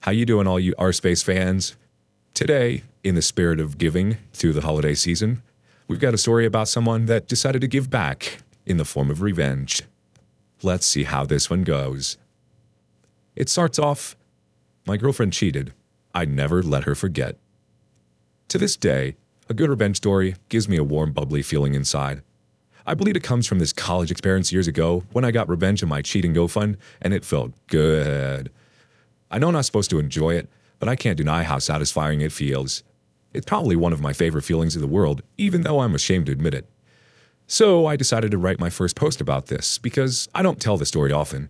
How you doing, all you R-Space fans? Today, in the spirit of giving through the holiday season, we've got a story about someone that decided to give back in the form of revenge. Let's see how this one goes. It starts off, my girlfriend cheated. I never let her forget. To this day, a good revenge story gives me a warm, bubbly feeling inside. I believe it comes from this college experience years ago when I got revenge on my cheating girlfriend, and it felt good. I know I'm not supposed to enjoy it, but I can't deny how satisfying it feels. It's probably one of my favorite feelings in the world, even though I'm ashamed to admit it. So I decided to write my first post about this, because I don't tell the story often.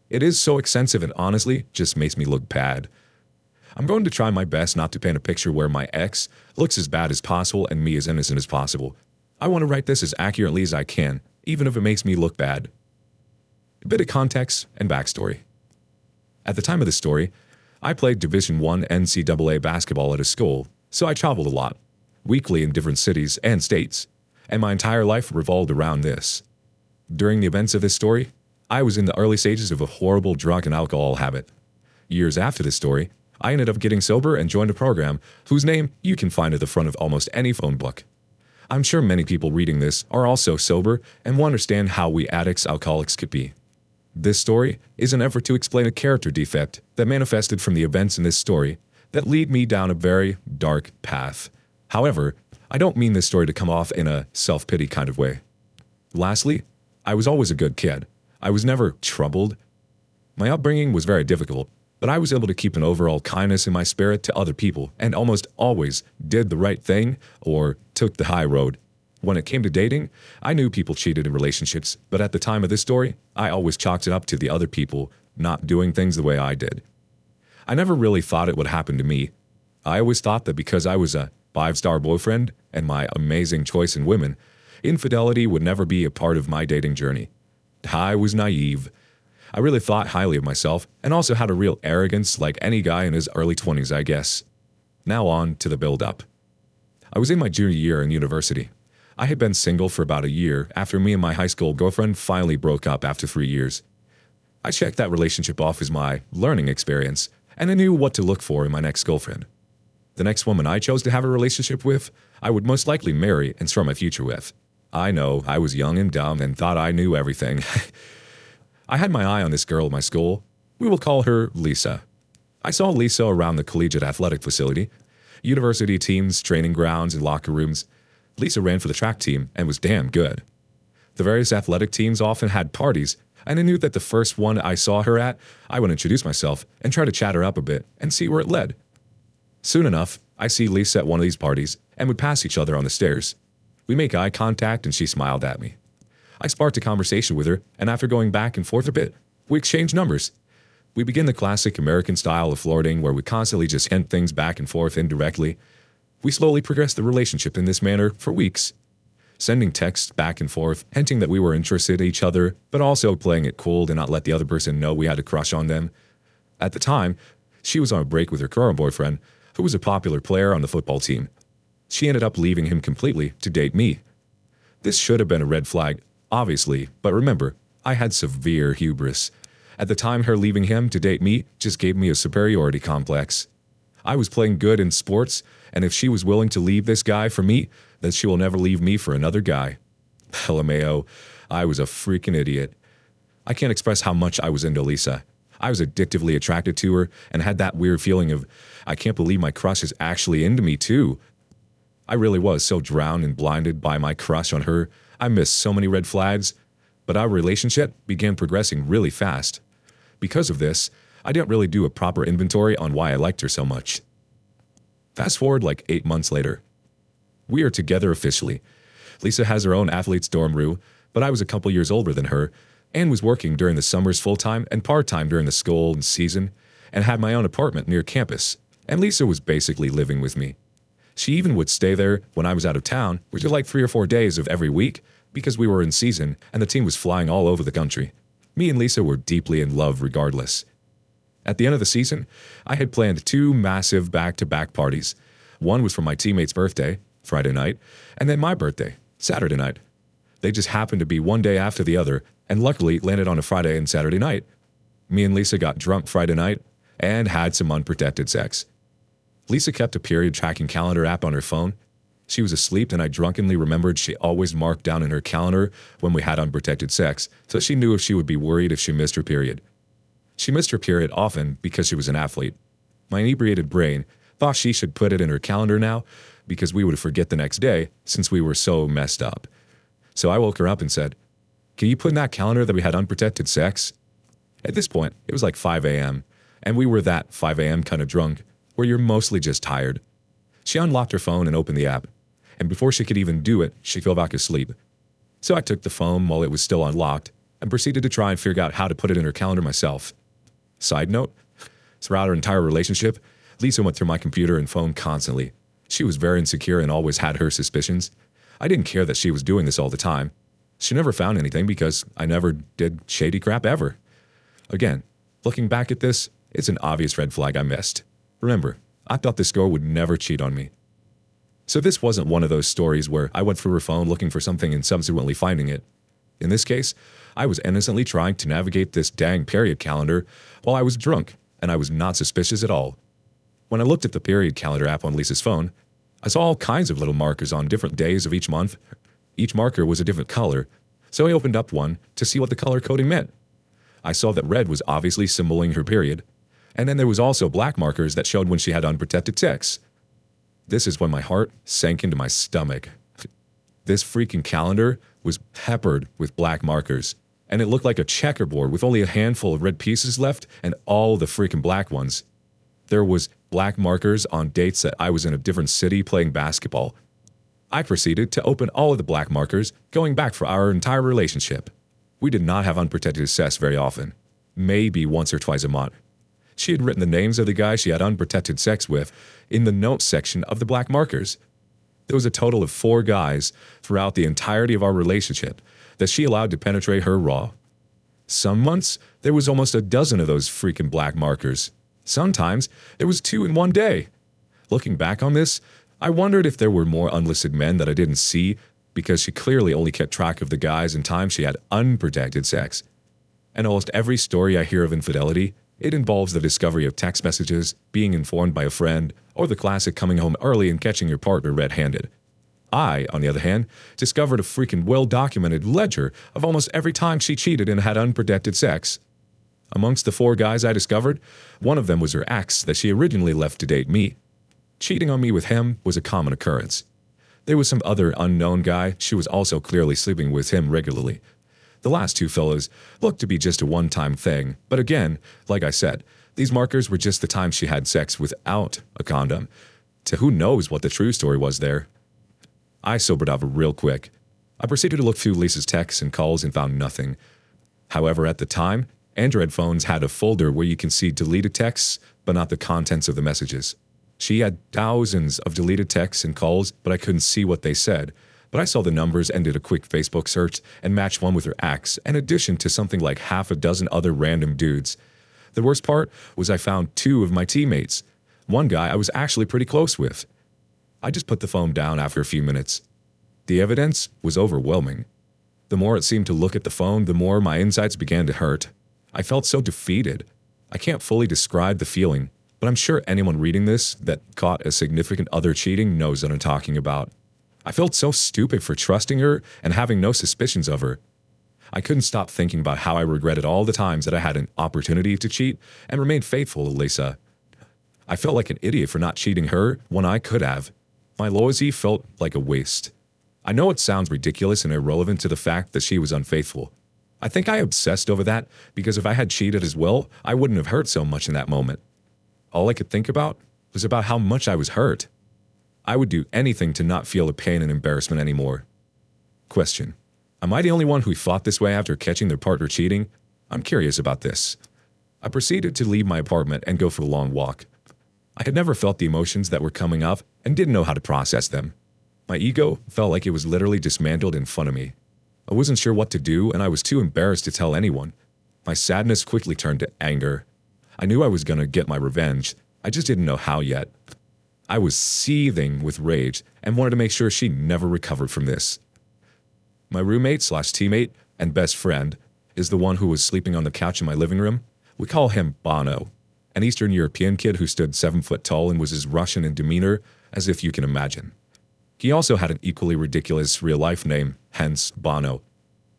It is so extensive and honestly just makes me look bad. I'm going to try my best not to paint a picture where my ex looks as bad as possible and me as innocent as possible. I want to write this as accurately as I can, even if it makes me look bad. A bit of context and backstory. At the time of the story, I played Division I NCAA basketball at a school, so I traveled a lot, weekly in different cities and states, and my entire life revolved around this. During the events of this story, I was in the early stages of a horrible drug and alcohol habit. Years after this story, I ended up getting sober and joined a program whose name you can find at the front of almost any phone book. I'm sure many people reading this are also sober and will understand how we addicts, alcoholics could be. This story is an effort to explain a character defect that manifested from the events in this story that lead me down a very dark path. However, I don't mean this story to come off in a self-pity kind of way. Lastly, I was always a good kid. I was never troubled. My upbringing was very difficult, but I was able to keep an overall kindness in my spirit to other people and almost always did the right thing or took the high road. When it came to dating, I knew people cheated in relationships, but at the time of this story, I always chalked it up to the other people not doing things the way I did. I never really thought it would happen to me. I always thought that because I was a 5-star boyfriend and my amazing choice in women, infidelity would never be a part of my dating journey. I was naive. I really thought highly of myself and also had a real arrogance like any guy in his early 20s, I guess. Now on to the build-up. I was in my junior year in university. I had been single for about a year after me and my high school girlfriend finally broke up after 3 years. I checked that relationship off as my learning experience, and I knew what to look for in my next girlfriend. The next woman I chose to have a relationship with, I would most likely marry and start my future with. I know, I was young and dumb and thought I knew everything. I had my eye on this girl at my school. We will call her Lisa. I saw Lisa around the collegiate athletic facility, university teams, training grounds, and locker rooms. Lisa ran for the track team and was damn good. The various athletic teams often had parties, and I knew that the first one I saw her at, I would introduce myself and try to chat her up a bit and see where it led. Soon enough, I see Lisa at one of these parties and would pass each other on the stairs. We make eye contact and she smiled at me. I sparked a conversation with her, and after going back and forth a bit, we exchanged numbers. We begin the classic American style of flirting where we constantly just hint things back and forth indirectly. We slowly progressed the relationship in this manner for weeks, sending texts back and forth, hinting that we were interested in each other, but also playing it cool to not let the other person know we had a crush on them. At the time, she was on a break with her current boyfriend, who was a popular player on the football team. She ended up leaving him completely to date me. This should have been a red flag, obviously, but remember, I had severe hubris. At the time, her leaving him to date me just gave me a superiority complex. I was playing good in sports, and if she was willing to leave this guy for me, then she will never leave me for another guy. LMAO, I was a freaking idiot. I can't express how much I was into Lisa. I was addictively attracted to her and had that weird feeling of, I can't believe my crush is actually into me too. I really was so drowned and blinded by my crush on her. I missed so many red flags, but our relationship began progressing really fast. Because of this, I didn't really do a proper inventory on why I liked her so much. Fast forward like 8 months later. We are together officially. Lisa has her own athlete's dorm room, but I was a couple years older than her and was working during the summers full-time and part-time during the school and season and had my own apartment near campus, and Lisa was basically living with me. She even would stay there when I was out of town, which is like 3 or 4 days of every week because we were in season and the team was flying all over the country. Me and Lisa were deeply in love regardless. At the end of the season, I had planned 2 massive back-to-back parties. One was for my teammate's birthday, Friday night, and then my birthday, Saturday night. They just happened to be one day after the other, and luckily landed on a Friday and Saturday night. Me and Lisa got drunk Friday night, and had some unprotected sex. Lisa kept a period tracking calendar app on her phone. She was asleep, and I drunkenly remembered she always marked down in her calendar when we had unprotected sex, so she knew if she would be worried if she missed her period. She missed her period often because she was an athlete. My inebriated brain thought she should put it in her calendar now because we would forget the next day since we were so messed up. So I woke her up and said, "Can you put in that calendar that we had unprotected sex?" At this point, it was like 5 a.m., and we were that 5 a.m. kind of drunk, where you're mostly just tired. She unlocked her phone and opened the app, and before she could even do it, she fell back asleep. So I took the phone while it was still unlocked and proceeded to try and figure out how to put it in her calendar myself. Side note, throughout our entire relationship, Lisa went through my computer and phone constantly. She was very insecure and always had her suspicions. I didn't care that she was doing this all the time. She never found anything because I never did shady crap ever. Again, looking back at this, it's an obvious red flag I missed. Remember, I thought this girl would never cheat on me. So this wasn't one of those stories where I went through her phone looking for something and subsequently finding it. In this case, I was innocently trying to navigate this dang period calendar while I was drunk, and I was not suspicious at all. When I looked at the period calendar app on Lisa's phone, I saw all kinds of little markers on different days of each month. Each marker was a different color, so I opened up one to see what the color coding meant. I saw that red was obviously symboling her period, and then there was also black markers that showed when she had unprotected sex. This is when my heart sank into my stomach. This freaking calendar was peppered with black markers, and it looked like a checkerboard with only a handful of red pieces left and all the freaking black ones. There was black markers on dates that I was in a different city playing basketball. I proceeded to open all of the black markers going back for our entire relationship. We did not have unprotected sex very often, maybe once or twice a month. She had written the names of the guys she had unprotected sex with in the notes section of the black markers. There was a total of 4 guys throughout the entirety of our relationship that she allowed to penetrate her raw. Some months, there was almost a dozen of those freaking black markers. Sometimes, there was 2 in one day. Looking back on this, I wondered if there were more unlisted men that I didn't see because she clearly only kept track of the guys and times she had unprotected sex. And almost every story I hear of infidelity, it involves the discovery of text messages, being informed by a friend, or the classic coming home early and catching your partner red-handed. I, on the other hand, discovered a freaking well-documented ledger of almost every time she cheated and had unprotected sex. Amongst the 4 guys I discovered, one of them was her ex that she originally left to date me. Cheating on me with him was a common occurrence. There was some other unknown guy, she was also clearly sleeping with him regularly. The last 2 fellows looked to be just a one-time thing, but again, like I said, these markers were just the time she had sex without a condom. So who knows what the true story was there. I sobered up real quick. I proceeded to look through Lisa's texts and calls and found nothing. However, at the time, Android phones had a folder where you can see deleted texts, but not the contents of the messages. She had thousands of deleted texts and calls, but I couldn't see what they said. But I saw the numbers and did a quick Facebook search and matched one with her ex, in addition to something like half a dozen other random dudes. The worst part was I found 2 of my teammates. One guy I was actually pretty close with. I just put the phone down after a few minutes. The evidence was overwhelming. The more it seemed to look at the phone, the more my insides began to hurt. I felt so defeated. I can't fully describe the feeling, but I'm sure anyone reading this that caught a significant other cheating knows what I'm talking about. I felt so stupid for trusting her and having no suspicions of her. I couldn't stop thinking about how I regretted all the times that I had an opportunity to cheat and remained faithful to Lisa. I felt like an idiot for not cheating her when I could have. My loyalty felt like a waste. I know it sounds ridiculous and irrelevant to the fact that she was unfaithful. I think I obsessed over that because if I had cheated as well, I wouldn't have hurt so much in that moment. All I could think about was about how much I was hurt. I would do anything to not feel the pain and embarrassment anymore. Question: am I the only one who thought this way after catching their partner cheating? I'm curious about this. I proceeded to leave my apartment and go for a long walk. I had never felt the emotions that were coming up and didn't know how to process them. My ego felt like it was literally dismantled in front of me. I wasn't sure what to do and I was too embarrassed to tell anyone. My sadness quickly turned to anger. I knew I was gonna get my revenge. I just didn't know how yet. I was seething with rage and wanted to make sure she never recovered from this. My roommate/teammate and best friend is the one who was sleeping on the couch in my living room. We call him Bono. an Eastern European kid who stood 7 foot tall and was as Russian in demeanor as if you can imagine. He also had an equally ridiculous real-life name, hence Bono.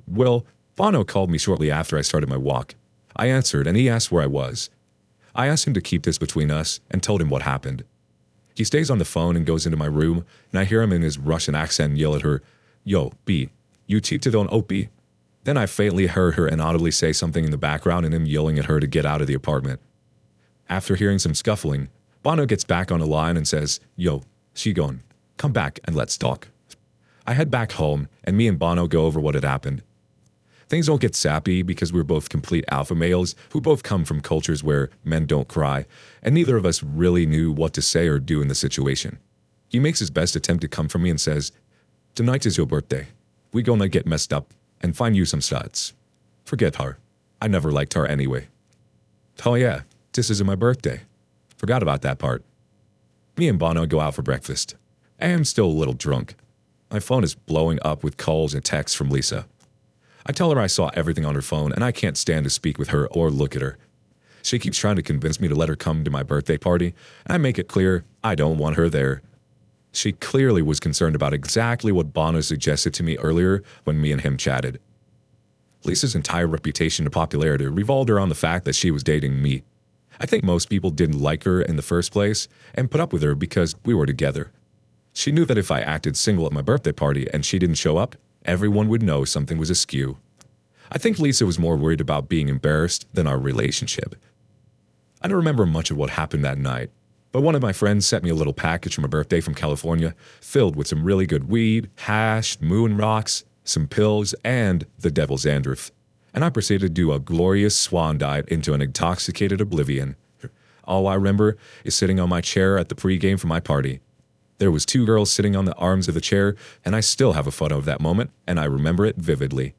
Well, Bono called me shortly after I started my walk. I answered, and he asked where I was. I asked him to keep this between us and told him what happened. He stays on the phone and goes into my room, and I hear him in his Russian accent yell at her, "Yo, B, you cheated on Opie?" Then I faintly heard her inaudibly say something in the background and him yelling at her to get out of the apartment. After hearing some scuffling, Bono gets back on the line and says, "Yo, she gone. Come back and let's talk." I head back home, and me and Bono go over what had happened. Things don't get sappy because we're both complete alpha males who both come from cultures where men don't cry, and neither of us really knew what to say or do in the situation. He makes his best attempt to come for me and says, "Tonight is your birthday. We gonna get messed up and find you some studs. Forget her. I never liked her anyway." Oh yeah, this isn't my birthday. Forgot about that part. Me and Bono go out for breakfast. I am still a little drunk. My phone is blowing up with calls and texts from Lisa. I tell her I saw everything on her phone and I can't stand to speak with her or look at her. She keeps trying to convince me to let her come to my birthday party, and I make it clear I don't want her there. She clearly was concerned about exactly what Bono suggested to me earlier when me and him chatted. Lisa's entire reputation and popularity revolved around the fact that she was dating me. I think most people didn't like her in the first place and put up with her because we were together. She knew that if I acted single at my birthday party and she didn't show up, everyone would know something was askew. I think Lisa was more worried about being embarrassed than our relationship. I don't remember much of what happened that night, but one of my friends sent me a little package for my birthday from California filled with some really good weed, hash, moon rocks, some pills, and the devil's dandruff. And I proceeded to do a glorious swan dive into an intoxicated oblivion. All I remember is sitting on my chair at the pregame for my party. There was 2 girls sitting on the arms of the chair, and I still have a photo of that moment, and I remember it vividly.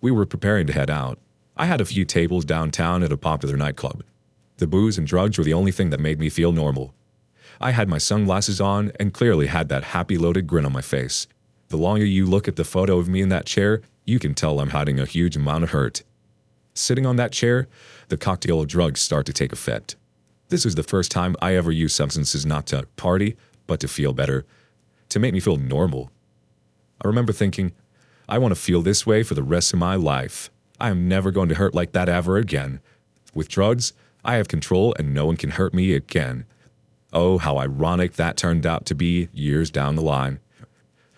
We were preparing to head out. I had a few tables downtown at a popular nightclub. The booze and drugs were the only thing that made me feel normal. I had my sunglasses on and clearly had that happy loaded grin on my face. The longer you look at the photo of me in that chair, you can tell I'm hiding a huge amount of hurt. Sitting on that chair, the cocktail of drugs start to take effect. This was the first time I ever used substances not to party, but to feel better, to make me feel normal. I remember thinking, I want to feel this way for the rest of my life. I am never going to hurt like that ever again. With drugs, I have control and no one can hurt me again. Oh, how ironic that turned out to be years down the line.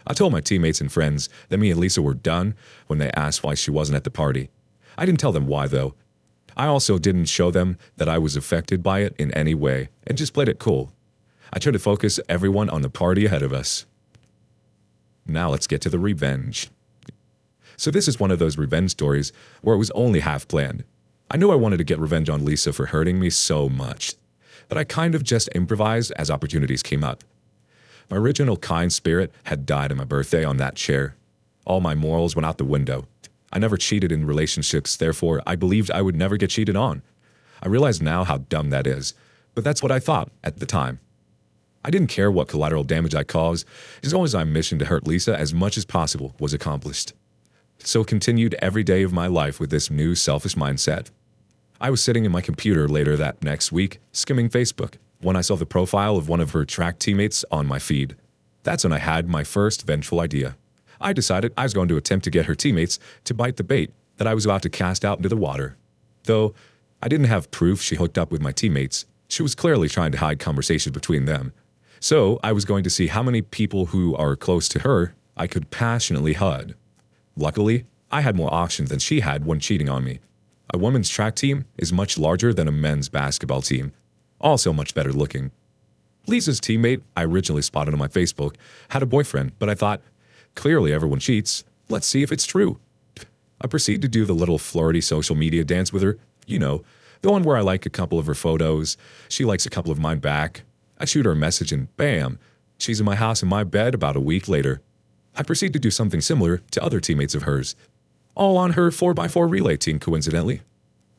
I told my teammates and friends that me and Lisa were done when they asked why she wasn't at the party. I didn't tell them why, though. I also didn't show them that I was affected by it in any way and just played it cool. I tried to focus everyone on the party ahead of us. Now let's get to the revenge. So this is one of those revenge stories where it was only half planned. I knew I wanted to get revenge on Lisa for hurting me so much, but I kind of just improvised as opportunities came up. My original kind spirit had died on my birthday on that chair. All my morals went out the window. I never cheated in relationships, therefore I believed I would never get cheated on. I realize now how dumb that is, but that's what I thought at the time. I didn't care what collateral damage I caused, as long as my mission to hurt Lisa as much as possible was accomplished. So continued every day of my life with this new selfish mindset. I was sitting in my computer later that next week, skimming Facebook, when I saw the profile of one of her track teammates on my feed. That's when I had my first vengeful idea. I decided I was going to attempt to get her teammates to bite the bait that I was about to cast out into the water. Though I didn't have proof she hooked up with my teammates, she was clearly trying to hide conversations between them. So I was going to see how many people who are close to her I could passionately hug. Luckily, I had more options than she had when cheating on me. A women's track team is much larger than a men's basketball team, also much better looking. Lisa's teammate I originally spotted on my Facebook had a boyfriend, but I thought, clearly everyone cheats, let's see if it's true. I proceeded to do the little flirty social media dance with her, you know, the one where I like a couple of her photos, she likes a couple of mine back. I shoot her a message and bam, she's in my house in my bed about a week later. I proceed to do something similar to other teammates of hers, all on her 4x4 relay team coincidentally.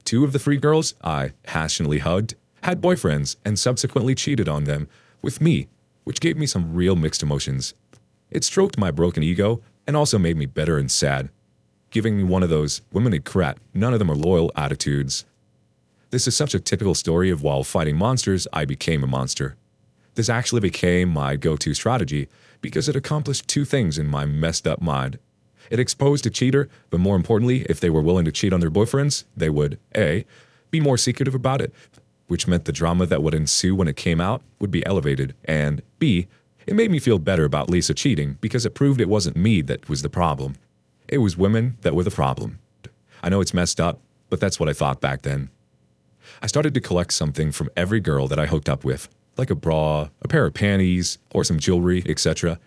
2 of the 3 girls I passionately hugged had boyfriends and subsequently cheated on them with me, which gave me some real mixed emotions. It stroked my broken ego and also made me bitter and sad, giving me one of those women need crap, none of them are loyal attitudes. This is such a typical story of while fighting monsters, I became a monster. This actually became my go-to strategy because it accomplished two things in my messed up mind. It exposed a cheater, but more importantly, if they were willing to cheat on their boyfriends, they would A, be more secretive about it, which meant the drama that would ensue when it came out would be elevated, and B, it made me feel better about Lisa cheating because it proved it wasn't me that was the problem. It was women that were the problem. I know it's messed up, but that's what I thought back then. I started to collect something from every girl that I hooked up with, like a bra, a pair of panties, or some jewelry, etc.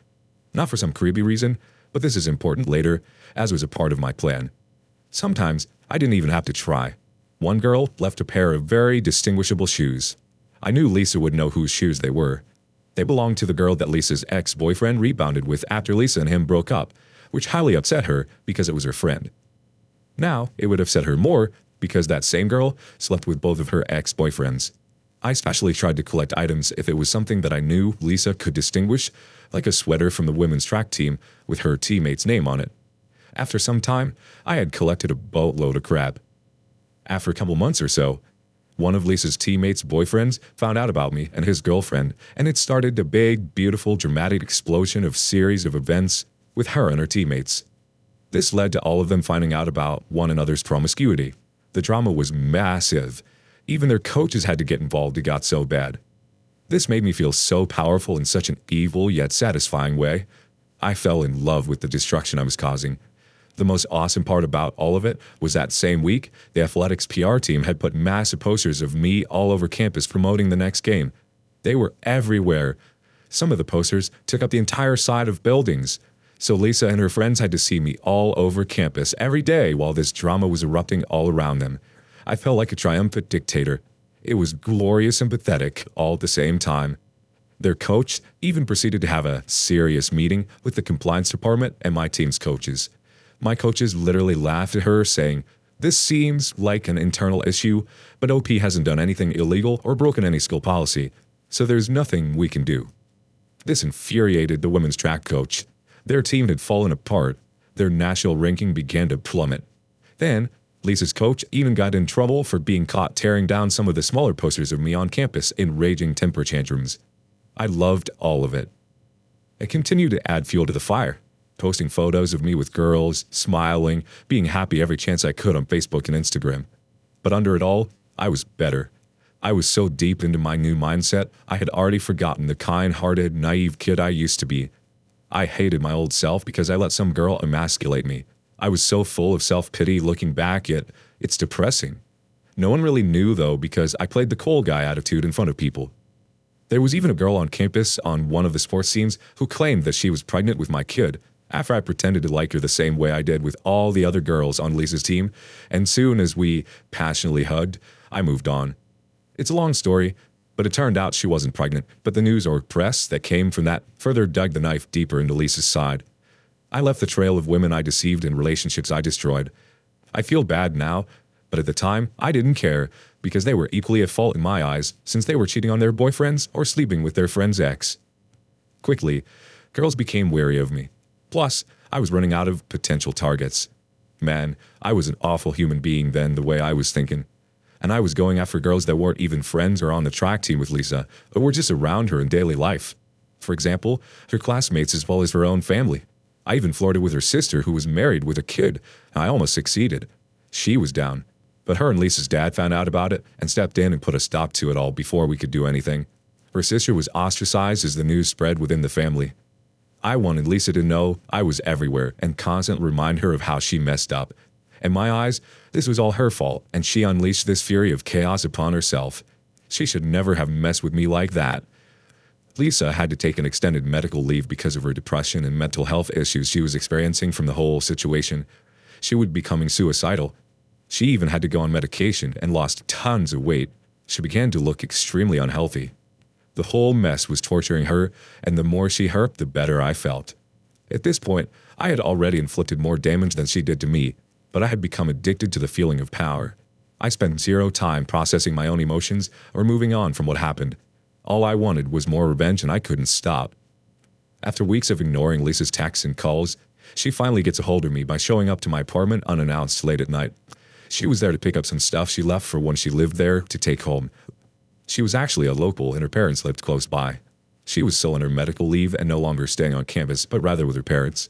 Not for some creepy reason, but this is important later, as was a part of my plan. Sometimes I didn't even have to try. One girl left a pair of very distinguishable shoes. I knew Lisa would know whose shoes they were. They belonged to the girl that Lisa's ex-boyfriend rebounded with after Lisa and him broke up, which highly upset her because it was her friend. Now, it would upset her more because that same girl slept with both of her ex-boyfriends. I especially tried to collect items if it was something that I knew Lisa could distinguish, like a sweater from the women's track team with her teammate's name on it. After some time, I had collected a boatload of crap. After a couple months or so, one of Lisa's teammates' boyfriends found out about me and his girlfriend, and it started a big, beautiful, dramatic explosion of series of events with her and her teammates. This led to all of them finding out about one another's promiscuity. The drama was massive. Even their coaches had to get involved, it got so bad. This made me feel so powerful in such an evil yet satisfying way. I fell in love with the destruction I was causing. The most awesome part about all of it was that same week, the athletics PR team had put massive posters of me all over campus promoting the next game. They were everywhere. Some of the posters took up the entire side of buildings. So Lisa and her friends had to see me all over campus every day while this drama was erupting all around them. I felt like a triumphant dictator. It was glorious and pathetic all at the same time. Their coach even proceeded to have a serious meeting with the compliance department and my team's coaches. My coaches literally laughed at her, saying, "This seems like an internal issue, but OP hasn't done anything illegal or broken any school policy, so there's nothing we can do." This infuriated the women's track coach. Their team had fallen apart. Their national ranking began to plummet. Then, Lisa's coach even got in trouble for being caught tearing down some of the smaller posters of me on campus in raging temper tantrums. I loved all of it. I continued to add fuel to the fire, posting photos of me with girls, smiling, being happy every chance I could on Facebook and Instagram. But under it all, I was better. I was so deep into my new mindset, I had already forgotten the kind-hearted, naive kid I used to be. I hated my old self because I let some girl emasculate me. I was so full of self-pity looking back, yet it's depressing. No one really knew, though, because I played the cool guy attitude in front of people. There was even a girl on campus on one of the sports teams who claimed that she was pregnant with my kid, after I pretended to like her the same way I did with all the other girls on Lisa's team, and soon as we passionately hugged, I moved on. It's a long story, but it turned out she wasn't pregnant, but the news or press that came from that further dug the knife deeper into Lisa's side. I left the trail of women I deceived and relationships I destroyed. I feel bad now, but at the time, I didn't care because they were equally at fault in my eyes since they were cheating on their boyfriends or sleeping with their friend's ex. Quickly, girls became wary of me. Plus, I was running out of potential targets. Man, I was an awful human being then the way I was thinking. And I was going after girls that weren't even friends or on the track team with Lisa, or were just around her in daily life. For example, her classmates as well as her own family. I even flirted with her sister who was married with a kid. I almost succeeded. She was down. But her and Lisa's dad found out about it and stepped in and put a stop to it all before we could do anything. Her sister was ostracized as the news spread within the family. I wanted Lisa to know I was everywhere and constantly remind her of how she messed up. In my eyes, this was all her fault, and she unleashed this fury of chaos upon herself. She should never have messed with me like that. Lisa had to take an extended medical leave because of her depression and mental health issues she was experiencing from the whole situation. She was becoming suicidal. She even had to go on medication and lost tons of weight. She began to look extremely unhealthy. The whole mess was torturing her, and the more she hurt, the better I felt. At this point, I had already inflicted more damage than she did to me, but I had become addicted to the feeling of power. I spent zero time processing my own emotions or moving on from what happened. All I wanted was more revenge, and I couldn't stop. After weeks of ignoring Lisa's texts and calls, she finally gets a hold of me by showing up to my apartment unannounced late at night. She was there to pick up some stuff she left for when she lived there to take home. She was actually a local and her parents lived close by. She was still on her medical leave and no longer staying on campus, but rather with her parents.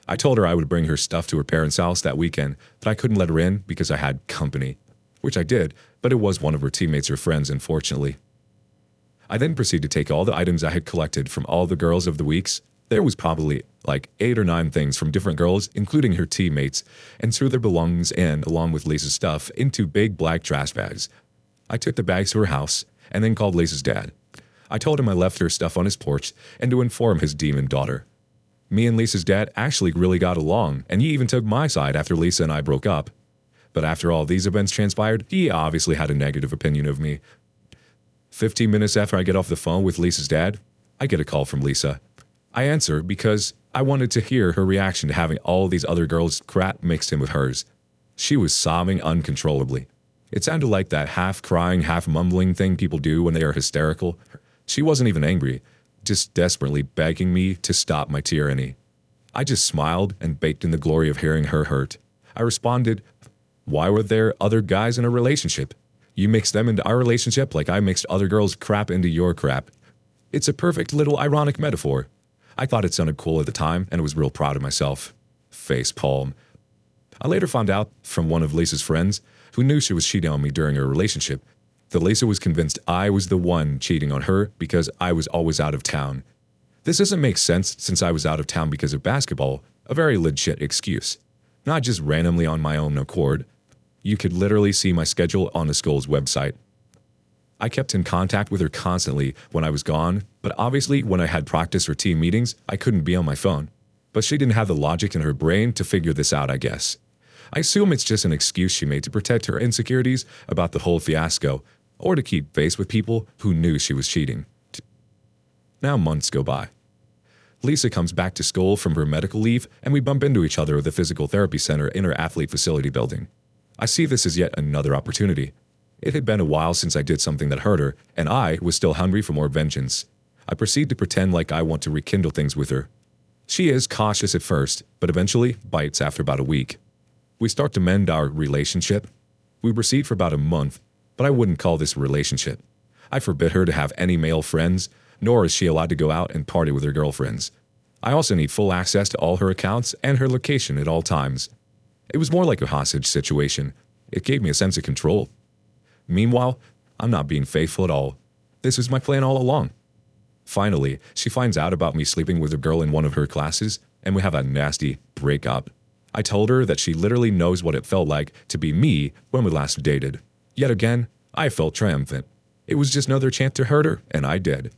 I told her I would bring her stuff to her parents' house that weekend, but I couldn't let her in because I had company. Which I did, but it was one of her teammates or friends, unfortunately. I then proceeded to take all the items I had collected from all the girls of the weeks. There was probably like 8 or 9 things from different girls, including her teammates, and threw their belongings in, along with Lisa's stuff, into big black trash bags. I took the bags to her house, and then called Lisa's dad. I told him I left her stuff on his porch, and to inform his demon daughter. Me and Lisa's dad actually really got along, and he even took my side after Lisa and I broke up. But after all these events transpired, he obviously had a negative opinion of me. 15 minutes after I get off the phone with Lisa's dad, I get a call from Lisa. I answer because I wanted to hear her reaction to having all these other girls' crap mixed in with hers. She was sobbing uncontrollably. It sounded like that half-crying, half-mumbling thing people do when they are hysterical. She wasn't even angry, just desperately begging me to stop my tyranny. I just smiled and baked in the glory of hearing her hurt. I responded, "Why were there other guys in a relationship? You mixed them into our relationship like I mixed other girls' crap into your crap." It's a perfect little ironic metaphor. I thought it sounded cool at the time and was real proud of myself. Face palm. I later found out from one of Lisa's friends who knew she was cheating on me during our relationship that Lisa was convinced I was the one cheating on her because I was always out of town. This doesn't make sense since I was out of town because of basketball, a very legit excuse. Not just randomly on my own accord. You could literally see my schedule on the school's website. I kept in contact with her constantly when I was gone, but obviously when I had practice or team meetings, I couldn't be on my phone. But she didn't have the logic in her brain to figure this out, I guess. I assume it's just an excuse she made to protect her insecurities about the whole fiasco, or to keep face with people who knew she was cheating. Now months go by. Lisa comes back to school from her medical leave, and we bump into each other at the physical therapy center in her athlete facility building. I see this as yet another opportunity. It had been a while since I did something that hurt her, and I was still hungry for more vengeance. I proceed to pretend like I want to rekindle things with her. She is cautious at first, but eventually bites after about a week. We start to mend our relationship. We proceed for about a month, but I wouldn't call this a relationship. I forbid her to have any male friends, nor is she allowed to go out and party with her girlfriends. I also need full access to all her accounts and her location at all times. It was more like a hostage situation. It gave me a sense of control. Meanwhile, I'm not being faithful at all. This was my plan all along. Finally, she finds out about me sleeping with a girl in one of her classes, and we have a nasty breakup. I told her that she literally knows what it felt like to be me when we last dated. Yet again, I felt triumphant. It was just another chance to hurt her, and I did.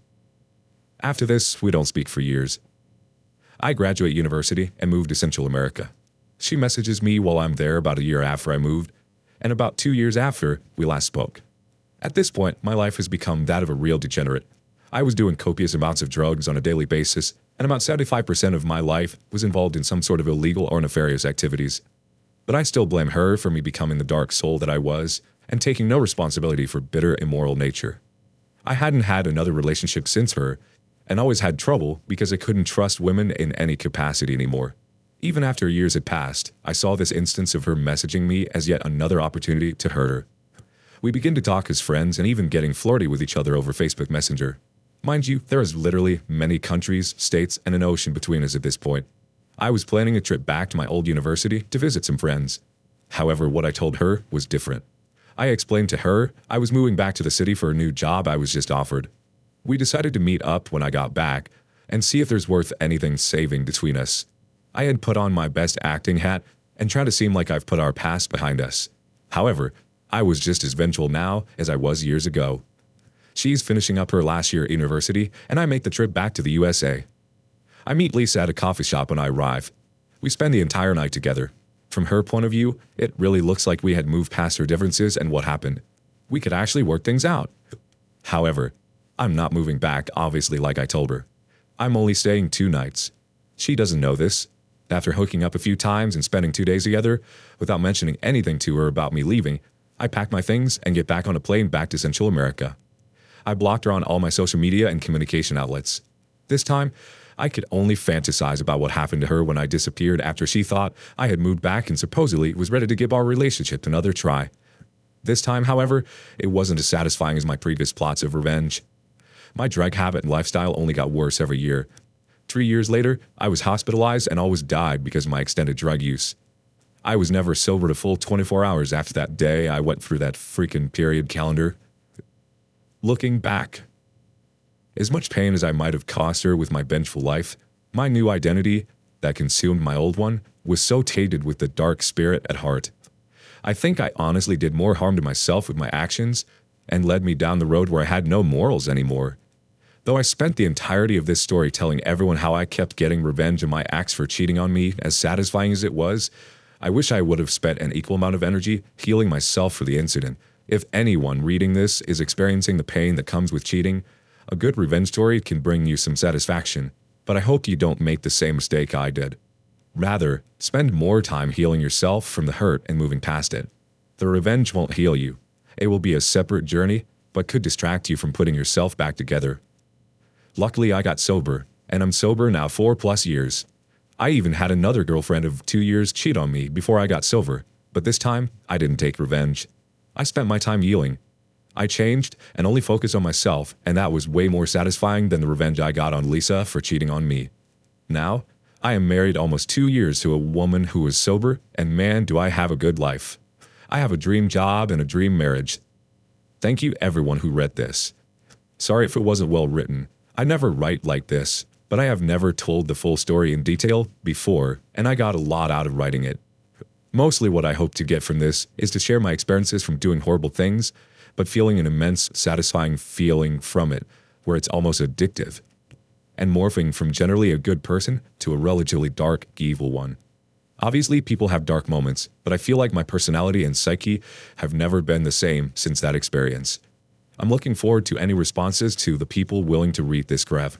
After this, we don't speak for years. I graduate university and move to Central America. She messages me while I'm there about a year after I moved, and about 2 years after we last spoke. At this point, my life has become that of a real degenerate. I was doing copious amounts of drugs on a daily basis, and about 75% of my life was involved in some sort of illegal or nefarious activities. But I still blame her for me becoming the dark soul that I was, and taking no responsibility for bitter, immoral nature. I hadn't had another relationship since her, and always had trouble because I couldn't trust women in any capacity anymore. Even after years had passed, I saw this instance of her messaging me as yet another opportunity to hurt her. We begin to talk as friends and even getting flirty with each other over Facebook Messenger. Mind you, there is literally many countries, states, and an ocean between us at this point. I was planning a trip back to my old university to visit some friends. However, what I told her was different. I explained to her I was moving back to the city for a new job I was just offered. We decided to meet up when I got back and see if there's worth anything saving between us. I had put on my best acting hat and tried to seem like I've put our past behind us. However, I was just as vengeful now as I was years ago. She's finishing up her last year at university, and I make the trip back to the USA. I meet Lisa at a coffee shop when I arrive. We spend the entire night together. From her point of view, it really looks like we had moved past our differences and what happened. We could actually work things out. However, I'm not moving back, obviously, like I told her. I'm only staying 2 nights. She doesn't know this. After hooking up a few times and spending 2 days together, without mentioning anything to her about me leaving, I pack my things and get back on a plane back to Central America. I blocked her on all my social media and communication outlets. This time, I could only fantasize about what happened to her when I disappeared after she thought I had moved back and supposedly was ready to give our relationship another try. This time, however, it wasn't as satisfying as my previous plots of revenge. My drug habit and lifestyle only got worse every year. 3 years later, I was hospitalized and almost died because of my extended drug use. I was never sober a full 24 hours after that day I went through that freaking period calendar. Looking back, as much pain as I might have caused her with my vengeful life, my new identity that consumed my old one was so tainted with the dark spirit at heart. I think I honestly did more harm to myself with my actions and led me down the road where I had no morals anymore. Though I spent the entirety of this story telling everyone how I kept getting revenge on my ex for cheating on me, as satisfying as it was, I wish I would have spent an equal amount of energy healing myself for the incident. If anyone reading this is experiencing the pain that comes with cheating, a good revenge story can bring you some satisfaction, but I hope you don't make the same mistake I did. Rather, spend more time healing yourself from the hurt and moving past it. The revenge won't heal you. It will be a separate journey, but could distract you from putting yourself back together. Luckily, I got sober, and I'm sober now 4+ years. I even had another girlfriend of 2 years cheat on me before I got sober, but this time, I didn't take revenge. I spent my time healing. I changed and only focused on myself, and that was way more satisfying than the revenge I got on Lisa for cheating on me. Now, I am married almost 2 years to a woman who is sober, and man, do I have a good life. I have a dream job and a dream marriage. Thank you everyone who read this. Sorry if it wasn't well written. I never write like this, but I have never told the full story in detail before, and I got a lot out of writing it. Mostly what I hope to get from this is to share my experiences from doing horrible things, but feeling an immense, satisfying feeling from it, where it's almost addictive, and morphing from generally a good person to a relatively dark, evil one. Obviously, people have dark moments, but I feel like my personality and psyche have never been the same since that experience. I'm looking forward to any responses to the people willing to read this graph.